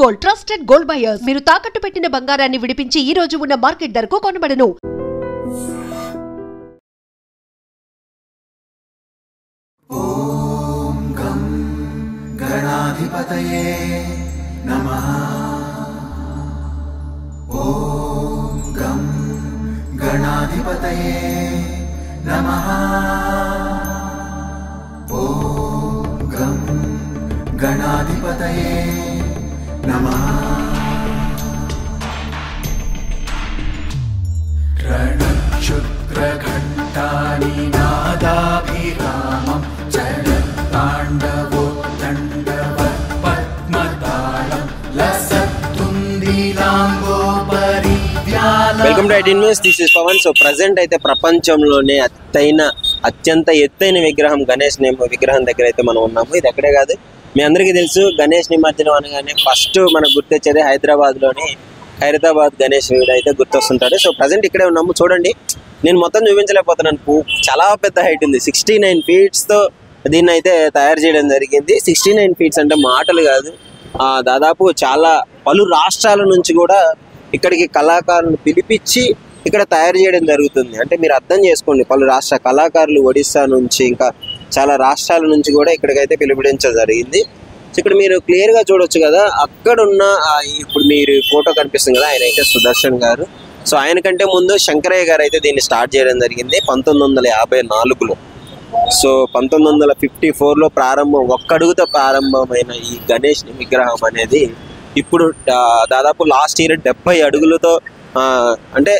Gold trusted gold buyers. మీరు తాకట్టు పెట్టిన బంగారాన్ని విడిపించి ఈ రోజు ఉన్న మార్కెట్ ధరకు కొనబడను. ఓం గం గణాధిపతయే నమః. ఓం గం గణాధిపతయే నమః. ఓం గం గణాధిపతయే నమః. రణక్షుద్రఘంటాని నాదాభిరామం చరణతాండవోత్తండవత్ పద్మతాళం లసత్తుందిలాంగోపరివ్యాలం. Welcome to iTeen news. This is Pavan. So present అయితే ప్రపంచంలోనే అత్యంత ఎత్తైన విగ్రహం గణేష్ విగ్రహం దగ్గర అయితే మనం ఉన్నాము. ఇది ఎక్కడే కాదు, మీ అందరికీ తెలుసు గణేష్ నిమజ్జనం అనగానే ఫస్ట్ మనకు గుర్తొచ్చేది హైదరాబాద్లోని ఖైరతాబాద్ గణేష్ అయితే గుర్తొస్తుంటాడు. సో ప్రజెంట్ ఇక్కడే ఉన్నాము. చూడండి, నేను మొత్తం చూపించలేకపోతున్నాను. చాలా పెద్ద హైట్ ఉంది. 69 ఫీట్స్తో దీన్ని అయితే తయారు చేయడం జరిగింది. 69 ఫీట్స్ అంటే మాటలు కాదు. దాదాపు చాలా పలు రాష్ట్రాల నుంచి కూడా ఇక్కడికి కళాకారులను పిలిపించి ఇక్కడ తయారు చేయడం జరుగుతుంది. అంటే మీరు అర్థం చేసుకోండి, పలు రాష్ట్ర కళాకారులు ఒడిస్సా నుంచి ఇంకా చాలా రాష్ట్రాల నుంచి కూడా ఇక్కడికైతే పిలుపుడించడం జరిగింది. సో ఇక్కడ మీరు క్లియర్గా చూడొచ్చు కదా, అక్కడ ఉన్న ఇప్పుడు మీరు ఫోటో కనిపిస్తుంది కదా, ఆయన అయితే సుదర్శన్ గారు. సో ఆయన కంటే ముందు శంకరయ్య గారు అయితే దీన్ని స్టార్ట్ చేయడం జరిగింది 1954లో. సో 1954లో ఒక్కడుగుతో ప్రారంభమైన ఈ గణేష్ విగ్రహం అనేది ఇప్పుడు దాదాపు లాస్ట్ ఇయర్ 70 అడుగులతో, అంటే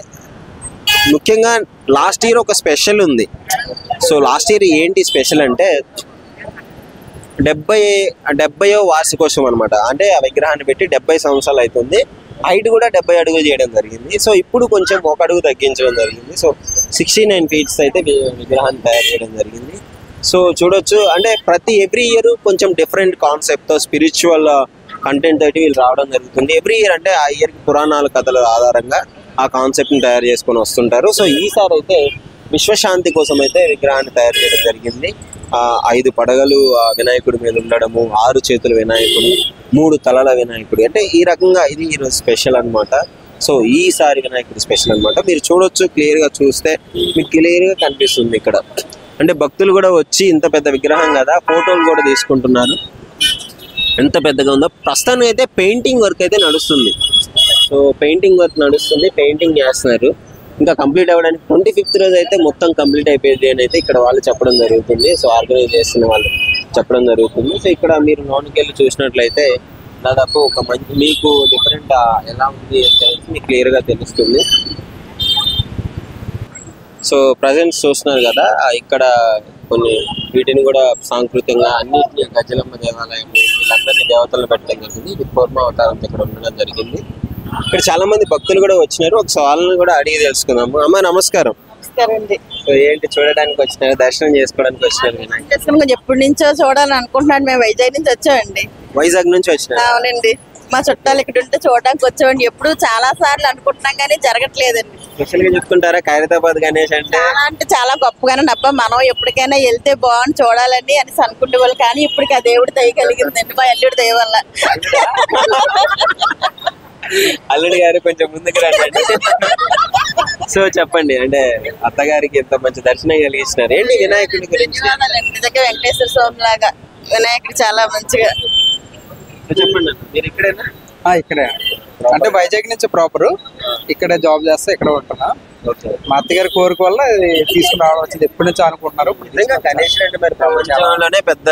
ముఖ్యంగా లాస్ట్ ఇయర్ ఒక స్పెషల్ ఉంది. సో లాస్ట్ ఇయర్ ఏంటి స్పెషల్ అంటే 70వ వార్షికోత్సవం అనమాట. అంటే ఆ విగ్రహాన్ని పెట్టి 70 సంవత్సరాలు అవుతుంది. హైట్ కూడా 70 అడుగులు చేయడం జరిగింది. సో ఇప్పుడు కొంచెం ఒక అడుగు తగ్గించడం జరిగింది. సో 69 ఫీట్స్ అయితే విగ్రహాన్ని తయారు చేయడం జరిగింది. సో చూడొచ్చు, అంటే ఎవ్రీ ఇయర్ కొంచెం డిఫరెంట్ కాన్సెప్ట్తో స్పిరిచువల్ కంటెంట్ తోటి వీళ్ళు రావడం జరుగుతుంది. ఎవ్రీ ఇయర్ అంటే ఆ ఇయర్కి పురాణాల కథల ఆధారంగా ఆ కాన్సెప్ట్ని తయారు చేసుకొని వస్తుంటారు. సో ఈసారి అయితే విశ్వశాంతి కోసం అయితే విగ్రహాన్ని తయారు చేయడం జరిగింది. 5 పడగలు వినాయకుడి మీద ఉండడము, 6 చేతుల వినాయకుడు, 3 తలల వినాయకుడు. అంటే ఈ రకంగా ఇది ఈరోజు స్పెషల్ అనమాట. సో ఈసారి వినాయకుడి స్పెషల్ అనమాట. మీరు చూడొచ్చు, క్లియర్గా చూస్తే మీకు క్లియర్గా కనిపిస్తుంది ఇక్కడ. అంటే భక్తులు కూడా వచ్చి ఇంత పెద్ద విగ్రహం కదా, ఫోటోలు కూడా తీసుకుంటున్నారు. ఎంత పెద్దగా ఉందో. ప్రస్తుతానికి అయితే పెయింటింగ్ వర్క్ అయితే నడుస్తుంది. సో పెయింటింగ్ వర్క్ నడుస్తుంది, పెయింటింగ్ చేస్తున్నారు. ఇంకా కంప్లీట్ అవ్వడానికి 25th రోజు అయితే మొత్తం కంప్లీట్ అయిపోయింది అని అయితే ఇక్కడ వాళ్ళు చెప్పడం జరుగుతుంది. సో ఆర్గనైజ్ చేస్తున్న వాళ్ళు చెప్పడం జరుగుతుంది. సో ఇక్కడ మీరు లోనికి వెళ్ళి చూసినట్లయితే దాదాపు ఒక మంచి మీకు డిఫరెంట్ ఎలా ఉంది అంటే మీకు క్లియర్గా తెలుస్తుంది. సో ప్రజెంట్ చూస్తున్నారు కదా, ఇక్కడ కొన్ని వీటిని కూడా సాంస్కృతికంగా అన్నింటినీ గజలమ్మ దేవాలయం వీళ్ళందరినీ దేవతలను పెట్టడం జరిగింది. ఇది కూర్మ అవతారం ఇక్కడ ఉండడం జరిగింది. ఇక్కడ చాలా మంది భక్తులు కూడా వచ్చినారు. ఒక సవాళ్ళని కూడా అడిగి తెలుసుకుందాము. అమ్మ నమస్కారం. సో ఏంటి చూడడానికి వచ్చినారు, దర్శనం చేసుకోవడానికి వచ్చినారు? ఎప్పటి నుంచో చూడాలని అనుకుంటున్నాను. మేము వైజాగ్ నుంచి వచ్చామండి. వైజాగ్ నుంచి వచ్చినారు? అవునండి, మా చుట్టాలు ఇక్కడ ఉంటే చూడడానికి వచ్చామండి. ఎప్పుడు చాలా సార్లు అనుకుంటున్నాం కానీ జరగట్లేదండి. స్పెషల్ గా చెప్పుకుంటారా ఖైరతాబాద్ గణేష్ అంటే? అంటే చాలా గొప్పగానే అబ్బా, మనం ఎప్పటికైనా వెళ్తే బాగుంది చూడాలని అని అనుకుంటే వాళ్ళు, కానీ ఇప్పటికి ఆ దేవుడు దయ కలిగిందండి, మా అల్లుడి దయ వల్ల. అల్లుడి గారు కొంచెం ముందుకు రండి. సో చెప్పండి, అంటే అత్తగారికి ఎంత మంచి దర్శనం కలిగిస్తున్నారు. ఏంటి వినాయకుడి గురించి? నిజంగా వెంకటేశ్వర స్వామి లాగా వినాయకుడు చాలా మంచిగా. చెప్పండి, మీరు ఇక్కడేనా? ఇక్కడే, అంటే వైజాగ్ నుంచి ప్రాపర్ ఇక్కడ జాబ్ చేస్తా, ఇక్కడ ఉంటున్నా. మా అత్తగారి కోరిక వల్ల తీసుకుని రావడం వచ్చింది. ఎప్పటి నుంచో అనుకుంటున్నారు. గణేష్ అంటే మరి ప్రపంచంలోనే పెద్ద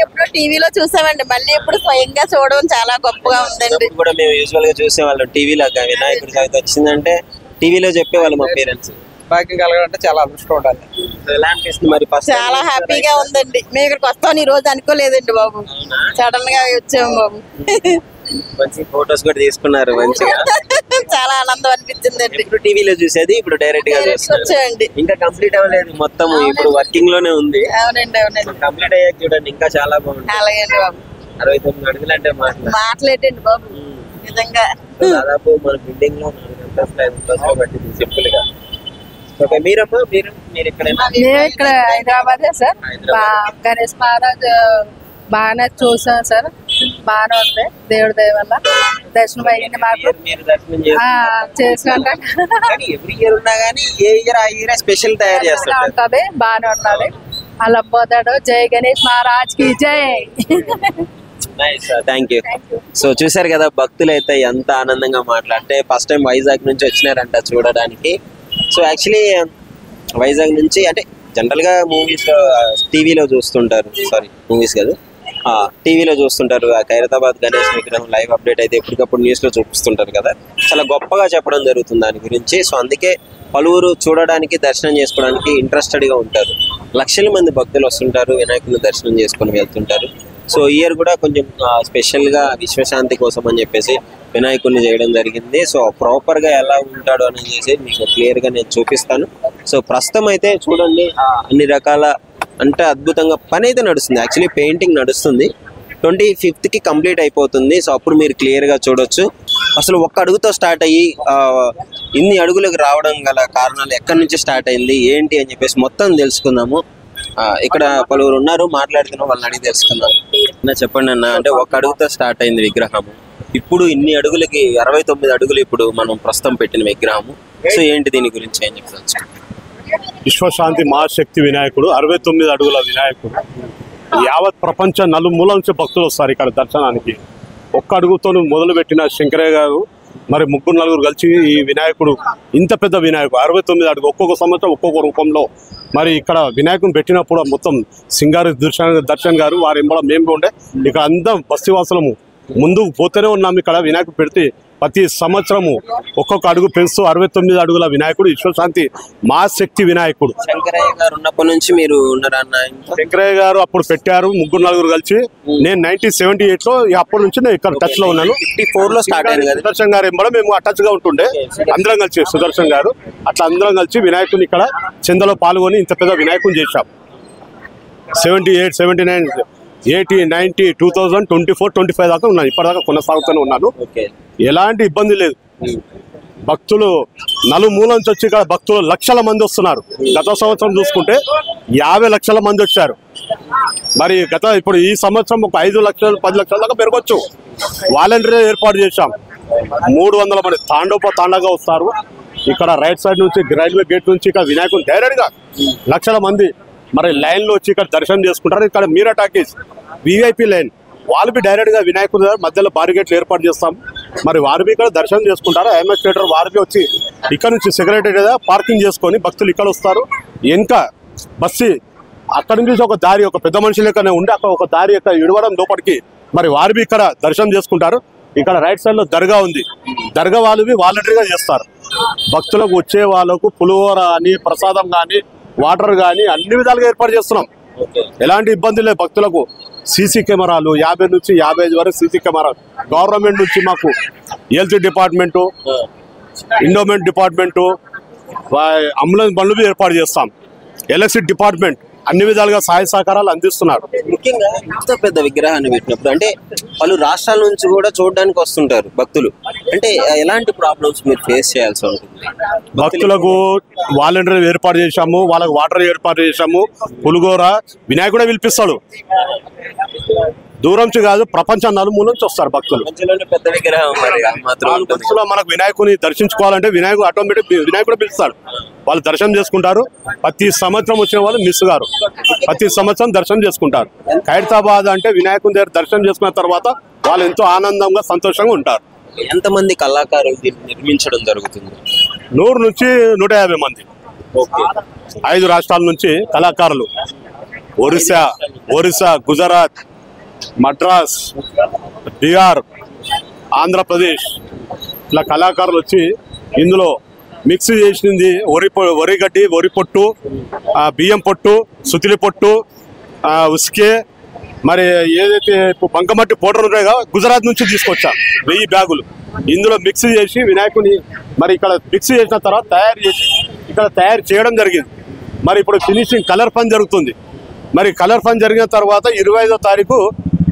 ఎప్పుడో టీవీలో చూసామండి, మళ్ళీ ఎప్పుడు స్వయంగా చూడడం చాలా గొప్పగా ఉందండి. కూడా మేము యూజువల్ గా చూసేవాళ్ళం టీవీలో. వినాయకుడి చవితి వచ్చిందంటే టీవీలో చెప్పేవాళ్ళు మా పేరెంట్స్. భాగ్యం కలగాలంటే చాలా అదృష్టం ఉండాలి. ఎలా అనిపిస్తుంది మరి? చాలా హ్యాపీగా ఉందండి. మేము ఇక్కడికి వస్తామని ఈ రోజు అనుకోలేదండి బాబు, సడన్ గా వచ్చాము బాబు. మంచి ఫోటోస్ కూడా తీసుకున్నారు మంచిగా. చాలా ఆనందం అనిపించిందండి. ఇప్పుడు టీవీలో చూసేది ఇప్పుడు డైరెక్ట్ గా వచ్చాయండి. ఇంకా కంప్లీట్ అవ్వలేదు మొత్తం, ఇప్పుడు వర్కింగ్ లోనే ఉంది. అవునండి అవునండి, కంప్లీట్ అయ్యాక చూడండి ఇంకా చాలా బాగుంది. అలాగే బాబు. 69 అడుగులు అంటే మాట్లాడండి బాబు. నిజంగా దాదాపు మన బిల్డింగ్ లో 4 అంతస్తులు 5 అంతస్తులు కట్టింది సింపుల్ గా. ఓకే, మీరమ్మా మీరు ఎక్కడైనా? ఇక్కడ హైదరాబాద్ సార్. గణేష్ మహారాజ్ బాగానే చూసాం సార్. బాగానే ఉంది దేవుడి దయ వల్ల దర్శనం అయ్యింది మాకు. మీరు దర్శనం చేసుకుంటా ఎవ్రీ ఇయర్ ఉన్నా గానీ ఏ ఇయర్ ఆ ఇయర్ స్పెషల్ తయారు చేస్తారు ఉంటది, బాగానే ఉన్నది. అలా పోతాడు. జై గణేష్ మహారాజ్ కి జై. Thank you. సో చూసారు కదా భక్తులు అయితే ఎంత ఆనందంగా మాట్లాడితే ఫస్ట్ టైం వైజాగ్ నుంచి వచ్చినారంట చూడడానికి. సో యాక్చువల్లీ వైజాగ్ నుంచి అంటే జనరల్ గా మూవీస్ టీవీలో చూస్తుంటారు, సారీ మూవీస్ కాదు టీవీలో చూస్తుంటారు. ఖైరతాబాద్ గణేష్ విగ్రహం లైవ్ అప్డేట్ అయితే ఎప్పటికప్పుడు న్యూస్ లో చూపిస్తుంటారు కదా, చాలా గొప్పగా చెప్పడం జరుగుతుంది దాని గురించి. సో అందుకే పలువురు చూడడానికి దర్శనం చేసుకోవడానికి ఇంట్రెస్టెడ్ గా ఉంటారు. లక్షల మంది భక్తులు వస్తుంటారు, వినాయకుని దర్శనం చేసుకొని వెళ్తుంటారు. సో ఈ ఇయర్ కూడా కొంచెం స్పెషల్ గా విశ్వశాంతి కోసం అని చెప్పేసి వినాయకుడిని చేయడం జరిగింది. సో ప్రాపర్ గా ఎలా ఉంటాడు అనేది మీకు క్లియర్ గా నేను చూపిస్తాను. సో ప్రస్తుతం అయితే చూడండి అన్ని రకాల అంటే అద్భుతంగా పని అయితే నడుస్తుంది. యాక్చువల్లీ పెయింటింగ్ నడుస్తుంది, 25th కి కంప్లీట్ అయిపోతుంది. సో అప్పుడు మీరు క్లియర్ గా చూడొచ్చు అసలు ఒక్క అడుగుతో స్టార్ట్ అయ్యి ఇన్ని అడుగులకు రావడం గల కారణాలు, ఎక్కడి నుంచి స్టార్ట్ అయింది ఏంటి అని చెప్పేసి మొత్తం తెలుసుకుందాము. ఇక్కడ పలువురు ఉన్నారు, మాట్లాడుతున్నాం, వాళ్ళని అడిగి తెలుసుకుందాం. చెప్పండి అన్న, అంటే ఒక అడుగుతో స్టార్ట్ అయింది విగ్రహము, ఇప్పుడు ఇన్ని అడుగులకి 69 అడుగులు ఇప్పుడు మనం ప్రస్తుతం పెట్టిన విగ్రహము. సో ఏంటి దీని గురించి ఏం చెప్పవచ్చు? విశ్వశాంతి మహాశక్తి వినాయకుడు 69 అడుగుల వినాయకుడు. యావత్ ప్రపంచ నలుమూల నుంచి భక్తులు వస్తారు ఇక్కడ దర్శనానికి. ఒక్క అడుగుతో మొదలు పెట్టిన శంకరయ్య గారు మరి 3-4 కలిసి ఈ వినాయకుడు ఇంత పెద్ద వినాయకుడు 69 అడుగు, ఒక్కొక్క సంవత్సరం ఒక్కొక్క రూపంలో. మరి ఇక్కడ వినాయకుని పెట్టినప్పుడు మొత్తం సింగారి దర్శన్ గారు వారి ఎంబడ మేము ఉండే ఇక్కడ అందరం బస్తీవాసులము ముందుకు పోతూనే ఉన్నాము. ఇక్కడ వినాయకుడు పెడితే ప్రతి సంవత్సరము ఒక్కొక్క అడుగు పెంచుతూ 69 అడుగుల వినాయకుడు విశ్వశాంతి మహాశక్తి వినాయకుడు. శంకరయ్య గారు ఉన్నప్పటి నుంచి మీరు ఉన్నారన్న? శంకరయ్య గారు అప్పుడు పెట్టారు 3-4 కలిసి. నేను 1978 లో అప్పటి నుంచి నేను ఇక్కడ టచ్ లో ఉన్నాను. 54 లో స్టార్ట్ అయింది కదా. సుదర్శన్ గారు ఎంబడ మేము టచ్ గా ఉంటుండే అందరం కలిసి, సుదర్శన్ గారు అట్లా అందరం కలిసి వినాయకుని ఇక్కడ చందలో పాల్గొని ఇంత పెద్ద వినాయకుని చేశాం. 78, 79, 80, 90, 2000, 24, 25 దాకా ఉన్నాను. ఇప్పటిదాకా కొనసాగుతూనే ఉన్నాను. ఎలాంటి ఇబ్బంది లేదు. భక్తులు నలుమూల నుంచి వచ్చి ఇక్కడ భక్తులు లక్షల మంది వస్తున్నారు. గత సంవత్సరం చూసుకుంటే 50 లక్షల మంది వచ్చారు. మరి ఇప్పుడు ఈ సంవత్సరం ఒక 5 లక్షలు 10 లక్షల దాకా పెరగొచ్చు. వాలంటీర్ ఏర్పాటు చేశాం. 300 మంది తాండగా వస్తారు. ఇక్కడ రైట్ సైడ్ నుంచి రైల్వే గేట్ నుంచి ఇక్కడ వినాయకుని డైరెక్ట్ గా లక్షల మంది మరి లైన్ లో వచ్చి ఇక్కడ దర్శనం చేసుకుంటారు. ఇక్కడ మీరా టాకీస్ విఐపి లైన్ వాళ్ళు డైరెక్ట్ గా వినాయకుడి మధ్యలో బారిగేట్లు ఏర్పాటు చేస్తాం. మరి వారు ఇక్కడ దర్శనం చేసుకుంటారు. ఎంఎస్ థియేటర్ వారికి వచ్చి ఇక్కడ నుంచి సెక్రటరీ పార్కింగ్ చేసుకొని భక్తులు ఇక్కడ వస్తారు. వెనుక బస్సు అక్కడి నుంచి ఒక దారి, ఒక పెద్ద మనిషి లెక్కనే ఉండి అక్కడ ఒక దారి యొక్క ఇడవడం లోపలికి మరి వారు ఇక్కడ దర్శనం చేసుకుంటారు. ఇక్కడ రైట్ సైడ్ లో దర్గా ఉంది. దర్గా వాళ్ళు వాలంటరీగా చేస్తారు. భక్తులకు వచ్చే వాళ్ళకు పులిహోర అని, ప్రసాదం కానీ, వాటర్ కానీ అన్ని విధాలుగా ఏర్పాటు చేస్తున్నాం. ఎలాంటి ఇబ్బంది లేదు భక్తులకు. సీసీ కెమెరాలు 50 నుంచి 55 వరకు సీసీ కెమెరాలు గవర్నమెంట్ నుంచి మాకు health department, endowment department, ambulance బండ్లు ఏర్పాటు చేస్తాం. ఎలక్ట్రిసిటీ డిపార్ట్మెంట్ అన్ని విధాలుగా సహాయ సహకారాలు అందిస్తున్నారు. ముఖ్యంగా ఇంత పెద్ద విగ్రహాన్ని పెట్టినప్పుడు అంటే పలు రాష్ట్రాల నుంచి కూడా చూడడానికి వస్తుంటారు భక్తులు. అంటే ఎలాంటి ప్రాబ్లమ్స్ మీరు ఫేస్ చేయాల్సి ఉంటుంది? భక్తులకు వాలంటీర్ ఏర్పాటు చేశాము, వాళ్ళకు వాటర్ ఏర్పాటు చేశాము. పులిగోర వినాయకుడే పిలిపిస్తాడు. దూరం నుంచి కాదు, ప్రపంచం నలుమూల నుంచి వస్తారు భక్తులు. పెద్ద విగ్రహం మనకు వినాయకుని దర్శించుకోవాలంటే వినాయకుడు ఆటోమేటిక్ వినాయకుడు పిలుస్తాడు. వాళ్ళు దర్శనం చేసుకుంటారు. ప్రతి సంవత్సరం వచ్చిన వాళ్ళు మిస్ గారు ప్రతి సంవత్సరం దర్శనం చేసుకుంటారు. ఖైరతాబాద్ అంటే వినాయకుని దగ్గర దర్శనం చేసుకున్న తర్వాత వాళ్ళు ఎంతో ఆనందంగా సంతోషంగా ఉంటారు. ఎంతమంది కళాకారులు నిర్మించడం జరుగుతుంది? 100 నుంచి 150 మంది 5 రాష్ట్రాల నుంచి కళాకారులు. ఒరిస్సా, గుజరాత్, మద్రాస్, బీహార్, ఆంధ్రప్రదేశ్ ఇట్లా కళాకారులు వచ్చి ఇందులో మిక్స్ చేసింది వరి గడ్డి, వరి పొట్టు, బియ్యం పొట్టు, సుతిలి పొట్టు, ఉసుకే, మరి ఏదైతే బంకమట్టి పౌడర్ ఉంటాయో గుజరాత్ నుంచి తీసుకొచ్చా 1000 బ్యాగులు. ఇందులో మిక్స్ చేసి వినాయకుని మరి ఇక్కడ మిక్స్ చేసిన తర్వాత తయారు చేయడం జరిగింది. మరి ఇప్పుడు ఫినిషింగ్ కలర్ పని జరుగుతుంది. మరి కలర్ పని జరిగిన తర్వాత 25వ తారీఖు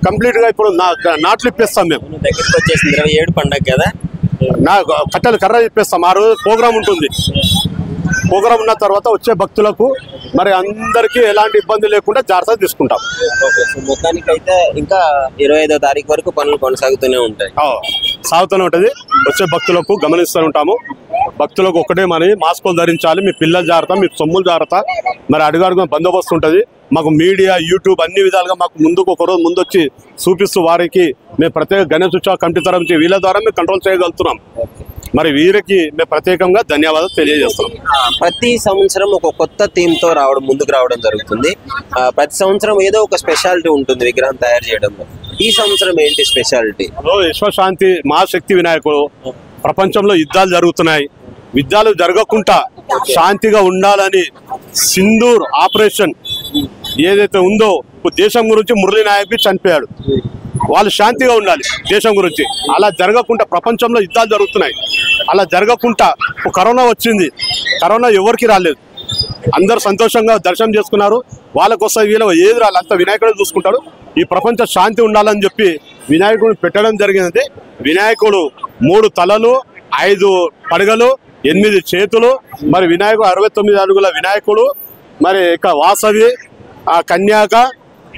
కంప్లీట్ గా ఇప్పుడు నాట్లు ఇప్పిస్తాం. మేము దగ్గరికి వచ్చేసి 27 పండుగ కదా, నా కట్టెలు కర్ర ఇప్పిస్తాం. ఆ రోజు ప్రోగ్రామ్ ఉంటుంది. ప్రోగ్రామ్ ఉన్న తర్వాత వచ్చే భక్తులకు మరి అందరికీ ఎలాంటి ఇబ్బంది లేకుండా జాగ్రత్త తీసుకుంటాం. మొత్తానికైతే ఇంకా 25వ తారీఖు వరకు పనులు కొనసాగుతూనే ఉంటాయి. సాగుతూనే ఉంటుంది. వచ్చే భక్తులకు గమనిస్తూ ఉంటాము. భక్తులకు ఒకటే మరి మాస్కులు ధరించాలి, మీ పిల్లల జాగ్రత్త, మీ సొమ్ముల జాగ్రత్త. మరి అడుగడుగున బందోబస్తు ఉంటుంది. మాకు మీడియా, యూట్యూబ్ అన్ని విధాలుగా మాకు ముందుకు ఒకరోజు ముందు వచ్చి చూపిస్తూ వారికి మేము ప్రత్యేక గణేష్ ఉత్సవ కమిటీ తరఫు వీళ్ళ ద్వారా మేము కంట్రోల్ చేయగలుగుతున్నాం. మరి వీరికి మేము ప్రత్యేకంగా ధన్యవాదాలు తెలియజేస్తున్నాం. ప్రతి సంవత్సరం ఒక కొత్త థీమ్ తో ముందుకు రావడం జరుగుతుంది. ప్రతి సంవత్సరం ఏదో ఒక స్పెషాలిటీ ఉంటుంది విగ్రహం తయారు చేయడంలో. ఈ సంవత్సరం ఏంటి స్పెషాలిటీ? విశ్వశాంతి మహాశక్తి వినాయకుడు. ప్రపంచంలో యుద్ధాలు జరుగుతున్నాయి, యుద్ధాలు జరగకుండా శాంతిగా ఉండాలని సింధూర్ ఆపరేషన్ ఏదైతే ఉందో, దేశం గురించి మురళీ నాయక్ చనిపోయాడు. వాళ్ళు శాంతిగా ఉండాలి దేశం గురించి. అలా జరగకుండా ప్రపంచంలో యుద్ధాలు జరుగుతున్నాయి, అలా జరగకుండా కరోనా వచ్చింది. కరోనా ఎవరికి రాలేదు, అందరూ సంతోషంగా దర్శనం చేసుకున్నారు. వాళ్ళకు వస్తే వీళ్ళ ఏది రాలి అంత వినాయకుడు చూసుకుంటాడు. ఈ ప్రపంచ శాంతి ఉండాలని చెప్పి వినాయకుడు పెట్టడం జరిగినది. వినాయకుడు 3 తలలు, 5 పడగలు, 8 చేతులు. మరి వినాయకుడు 69 అడుగుల వినాయకుడు. మరి ఇక వాసవి, కన్యాక,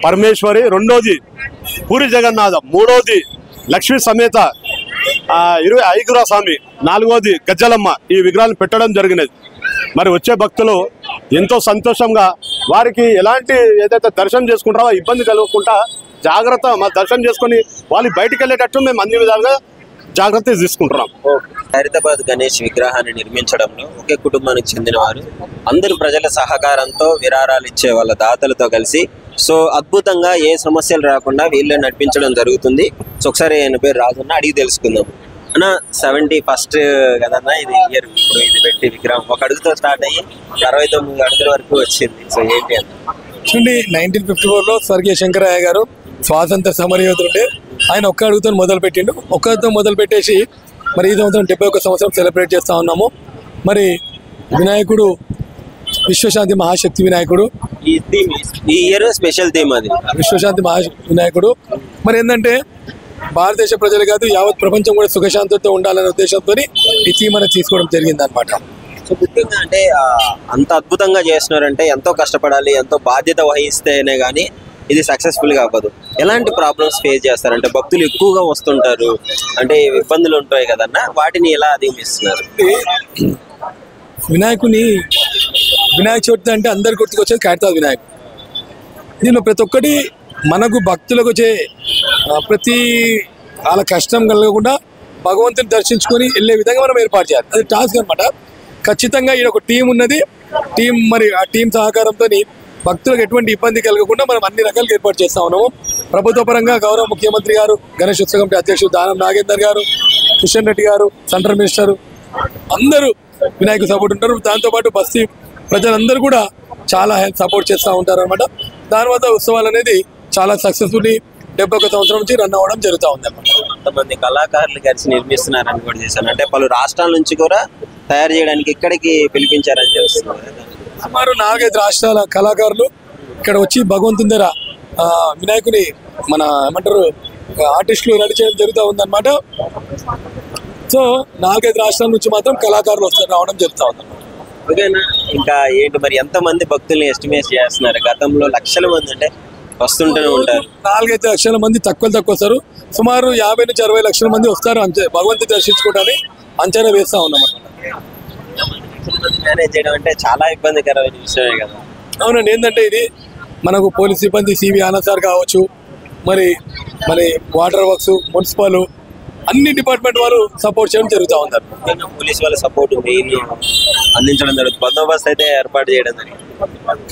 పరమేశ్వరి, రెండోది పూరి జగన్నాథం, మూడోది లక్ష్మీ సమేత 25 స్వామి, 4వది గజ్జలమ్మ. ఈ విగ్రహాలను పెట్టడం జరిగినది. మరి వచ్చే భక్తులు ఎంతో సంతోషంగా వారికి ఎలాంటి ఏదైతే దర్శనం చేసుకుంటారో ఇబ్బంది కలగకుండా జాగ్రత్త దర్శనం చేసుకుని వాళ్ళు బయటికి వెళ్ళేటట్టు మేము అన్ని విధాలుగా జాగ్రత్త తీసుకుంటున్నాం. హైదరాబాద్ గణేష్ విగ్రహాన్ని నిర్మించడంలో ఒకే కుటుంబానికి చెందిన వారు అందరూ ప్రజల సహకారంతో విరాళాలు ఇచ్చే వాళ్ళ దాతలతో కలిసి సో అద్భుతంగా ఏ సమస్యలు రాకుండా వీళ్ళే నడిపించడం జరుగుతుంది. సో ఒకసారి ఆయన పేరు రాజన్న, అడిగి తెలుసుకుందాం. అన్న 71st కదన్నా ఇది ఇయర్. ఇప్పుడు ఇది పెట్టి విగ్రహం 1 అడుగుతో స్టార్ట్ అయ్యి 69 అడుగుల వరకు వచ్చింది. సో ఏంటి అన్న? చూడండి, 1954లో స్వర్గీయ శంకరయ్య గారు స్వాతంత్ర సమరయోధులుండే. ఆయన 1 అడుగుతో మొదలు పెట్టిండు. 1 అడుగుతో మొదలు పెట్టేసి మరి ఈ సంవత్సరం 71 సంవత్సరం సెలబ్రేట్ చేస్తూ ఉన్నాము. మరి వినాయకుడు విశ్వశాంతి మహాశక్తి వినాయకుడు. ఈ ఇయర్ స్పెషల్ థీమ్ అది విశ్వశాంతి మహాశక్తి వినాయకుడు. మరి ఏంటంటే భారతదేశ ప్రజలు కాదు, యావత్ ప్రపంచం కూడా సుఖశాంతితో ఉండాలనే ఉద్దేశంతో ఈ థీమ్ అనేది తీసుకోవడం జరిగింది అనమాట. సో ముఖ్యంగా అంటే అంత అద్భుతంగా చేస్తున్నారంటే ఎంతో కష్టపడాలి, ఎంతో బాధ్యత వహిస్తేనే కానీ ఇది సక్సెస్ఫుల్ గా అవ్వదు. ఎలాంటి ప్రాబ్లమ్స్ ఫేస్ చేస్తారంటే భక్తులు ఎక్కువగా వస్తుంటారు, అంటే ఇబ్బందులు ఉంటాయి కదన్నా, వాటిని ఎలా అధిగమిస్తున్నారు? వినాయక చవితి అంటే అందరు గుర్తుకొచ్చేది ఖైరతాబాద్ వినాయకుడు. దీనిలో ప్రతి ఒక్కటి మనకు భక్తులకు వచ్చే ప్రతి వాళ్ళ కష్టం కలగకుండా భగవంతుని దర్శించుకొని వెళ్ళే విధంగా మనం ఏర్పాటు చేయాలి. అది టాస్క్ అనమాట. ఖచ్చితంగా ఈడ ఒక టీం ఉన్నది. మరి ఆ టీం సహకారంతో భక్తులకు ఎటువంటి ఇబ్బంది కలగకుండా మనం అన్ని రకాలుగా ఏర్పాటు చేస్తా ఉన్నాము. ప్రభుత్వ పరంగా గౌరవ ముఖ్యమంత్రి గారు, గణేష్ ఉత్సవ కమిటీ అధ్యక్షుడు దానం నాగేందర్ గారు, కిషన్ రెడ్డి గారు, సెంట్రల్ మినిస్టర్ అందరూ వినాయకుడు సపోర్ట్ ఉంటారు. దాంతోపాటు బస్తీ ప్రజలందరూ కూడా చాలా సపోర్ట్ చేస్తూ ఉంటారు అనమాట. దానివల్ల ఉత్సవాలు అనేది చాలా సక్సెస్ఫుల్లీ 71 సంవత్సరం నుంచి రన్ అవ్వడం జరుగుతూ ఉంది అన్నమాట. కొంతమంది కళాకారులు కలిసి నిర్మిస్తున్నారని కూడా చేశాను. అంటే పలు రాష్ట్రాల నుంచి కూడా తయారు చేయడానికి ఇక్కడికి పిలిపించారని తెలుస్తున్నారు. సుమారు 4-5 రాష్ట్రాల కళాకారులు ఇక్కడ వచ్చి భగవంతుని దగ్గర వినాయకుని మన ఏమంటారు ఆర్టిస్టులు రెడీ చేయడం జరుగుతూ ఉందన్నమాట. సో 4-5 రాష్ట్రాల నుంచి మాత్రం కళాకారులు రావడం జరుగుతూ ఉంది. ఓకేనా, ఇంకా ఏంటి మరి ఎంతమంది భక్తుల్ని ఎస్టిమేట్ చేస్తున్నారు? గతంలో లక్షల మంది అంటే వస్తుంటూనే ఉంటారు. 4-5 లక్షల మంది తక్కువ వస్తారు. సుమారు 50 నుంచి 60 లక్షల మంది వస్తారు భగవంతుని దర్శించుకోవడానికి అంచనా వేస్తా ఉన్నాం అన్నమాట. మేనేజ్ చేయడం అంటే చాలా ఇబ్బందికరమైన విషయమే కదా. అవునండి. ఏంటంటే ఇది మనకు పోలీస్ సిబ్బంది సివి ఆనంద్ సార్ కావచ్చు, మరి వాటర్ వర్క్స్, మున్సిపల్ అన్ని డిపార్ట్మెంట్ వారు సపోర్ట్ చేయడం జరుగుతూ ఉన్నారు. పోలీస్ వాళ్ళ సపోర్ట్ అందించడం జరుగుతుంది. బందోబస్తు అయితే ఏర్పాటు చేయడం జరిగింది.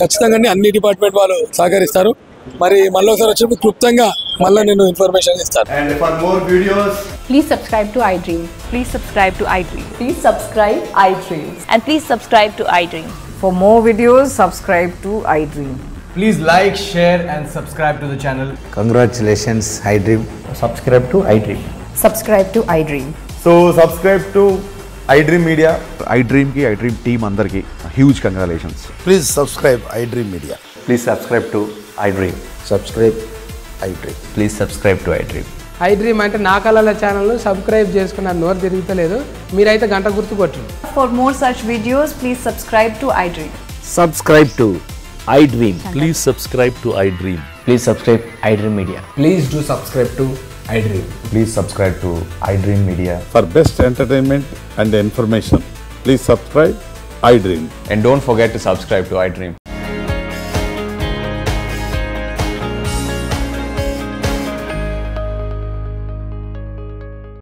ఖచ్చితంగా అన్ని డిపార్ట్మెంట్ వాళ్ళు సహకరిస్తారు. మరి మళ్ళీ ఒకసారి వచ్చినప్పుడు క్లుప్తంగా మళ్ళీ నేను ఇన్ఫర్మేషన్ ఇస్తాను. And for more videos, please subscribe to iDream. Please subscribe to iDream. Please subscribe iDream. And please subscribe to iDream. For more videos, subscribe to iDream. Please like, share and subscribe to the channel. Congratulations, iDream. Subscribe to iDream. Subscribe to iDream. So subscribe to iDream Media. iDream ki iDream team andarki huge congratulations. Please subscribe iDream Media. Please subscribe to iDream. Subscribe iDream. Please subscribe to iDream. iDream అంటే నా కళల ఛానల్ను subscribe చేసుకున్న నోరు తిరుగుతలేదు. మీరైతే గంట గుర్తు కొట్టండి. For more such videos, please subscribe to iDream. Subscribe to iDream. Please subscribe to iDream. Please subscribe iDream Media. Please do subscribe to iDream. Please subscribe to iDream Media. For best entertainment and information, please subscribe iDream. And don't forget to subscribe to iDream.